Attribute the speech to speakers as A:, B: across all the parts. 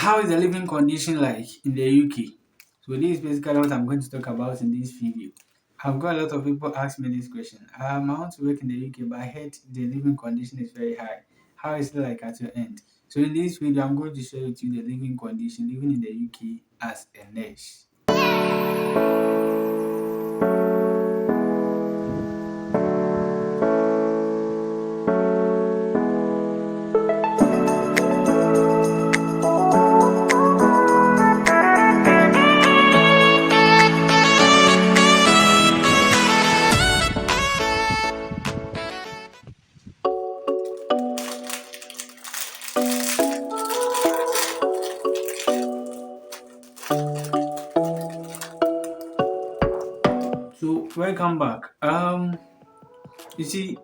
A: How is the living condition like in the UK? So this is basically what I'm going to talk about in this video. I've got a lot of people ask me this question. I want to work in the UK, but I heard the living condition is very high. How is it like at your end? So in this video, I'm going to share with you the living condition living in the UK as a nurse. So welcome back. You see,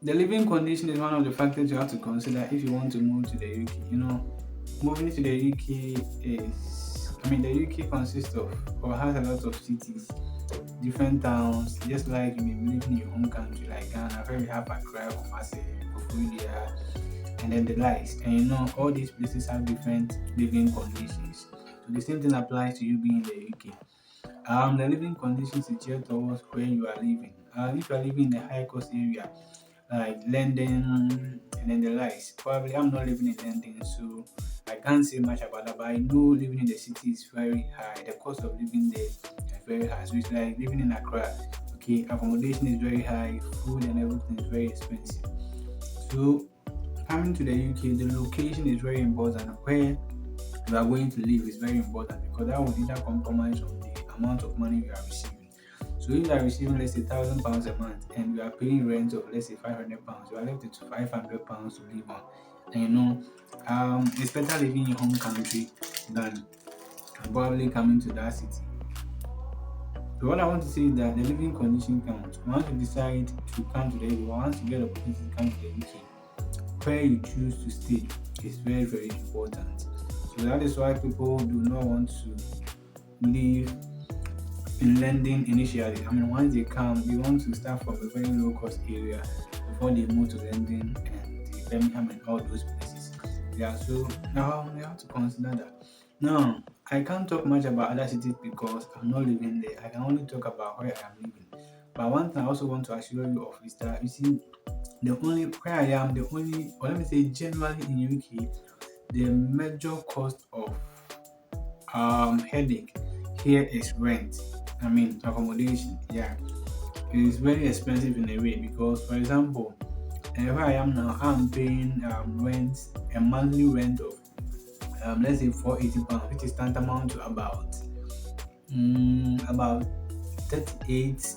A: the living condition is one of the factors you have to consider if you want to move to the UK. Moving to the UK the UK consists of or has a lot of cities, different towns, just like you may be living in your home country like Ghana, where we have Accra, Kumasi, Koforidua, and then the likes. And all these places have different living conditions. So the same thing applies to you being in the UK. The living conditions is geared towards where you are living. If you are living in a high cost area like London and then the likes, probably I'm not living in London, so I can't say much about that. But I know living in the city is very high. The cost of living there is very high. So it's like living in Accra. Okay, accommodation is very high, food and everything is very expensive. So coming to the UK, the location is very important. Where you are going to live is very important because that will either compromise on the amount of money you are receiving. So if you are receiving let's say £1,000 a month and you are paying rent of let's say £500, you are left with £500 to live on. And it's better living in your home country than probably coming to that city. So what I want to say is that the living condition counts. Once you decide to come to the UK, once you get the opportunity to come to the UK, where you choose to stay is very, very important. So that is why people do not want to live in London initially. Once they come, they want to start from a very low cost area before they move to London and the Birmingham and all those places. Yeah, so now you have to consider that. Now, I can't talk much about other cities because I'm not living there. I can only talk about where I am living. But one thing I also want to assure you of is that you see, where I am, or let me say generally in UK, the major cost of headache here is rent. Accommodation. Yeah, it is very expensive in a way because, for example, where I am now, I'm paying a monthly rent of let's say £480, which is tantamount to about 38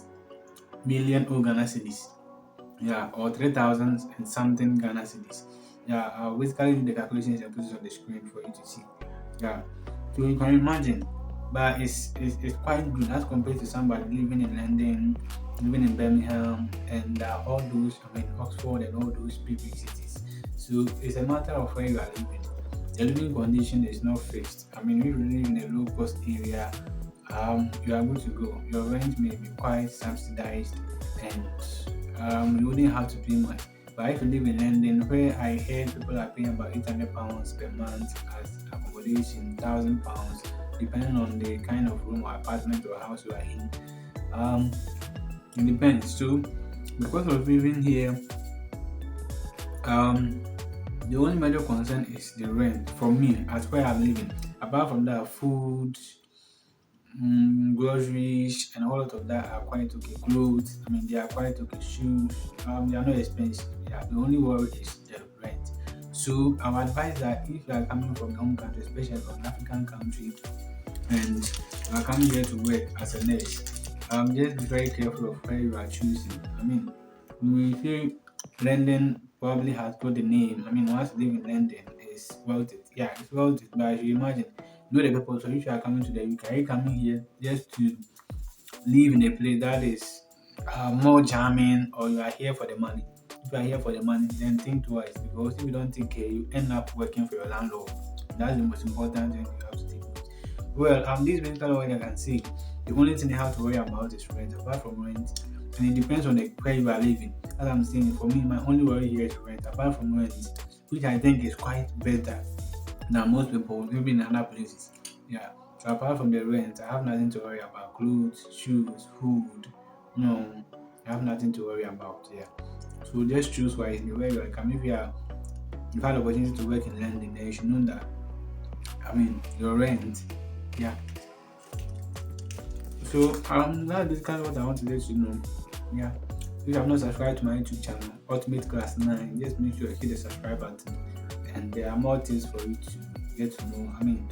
A: million Ghana cedis. Yeah, or 3,000 and something Ghana cedis. Yeah, I'll basically do the calculations and put it on the screen for you to see. Yeah, so you can imagine, but it's quite good as compared to somebody living in London, living in Birmingham, and all those, Oxford and all those big cities. So it's a matter of where you are living. The living condition is not fixed. If you live in a low cost area, you are good to go. Your rent may be quite subsidized and you wouldn't have to pay much. But if you live in London, where I heard people are paying about £800 per month as accommodation, £1,000, depending on the kind of room or apartment or house you are in, it depends. So, because of living here, the only major concern is the rent for me at where I'm living. Apart from that, food, groceries and all of that are quite okay. Clothes, they are quite okay. Shoes, they are not expensive. Yeah, the only worry is the rent. So I would advise that if you are coming from home country, especially from an African country, and you are coming here to work as a nurse, just be very careful of where you are choosing. We say London probably has got the name. Once you live in London, it's worth it. Yeah, it's worth it. But as you imagine, know the people. So if you are coming to the UK, are you coming here just to live in a place that is more jamming, or you are here for the money? If you are here for the money, then think twice because if you don't take care, you end up working for your landlord. That's the most important thing you have to take note. Well, this is basically what I can say. The only thing you have to worry about is rent. Apart from rent, and it depends on where you are living. As I'm saying, for me, my only worry here is rent. Apart from rent, which I think is quite better than most people, maybe in other places. Yeah. So apart from the rent, I have nothing to worry about. Clothes, shoes, food. No, I have nothing to worry about. Yeah. So just choose wisely where you are. If you've had the opportunity to work in London, then you should know that. I mean, your rent. Yeah. So that's basically what I want to let you know. Yeah. If you have not subscribed to my YouTube channel, Ultimate Class 9, just make sure you hit the subscribe button. And there are more things for you to get to know. I mean,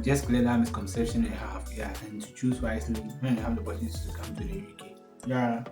A: just clear that misconception you have, yeah, and to choose wisely when you have the opportunity to come to the UK. Yeah.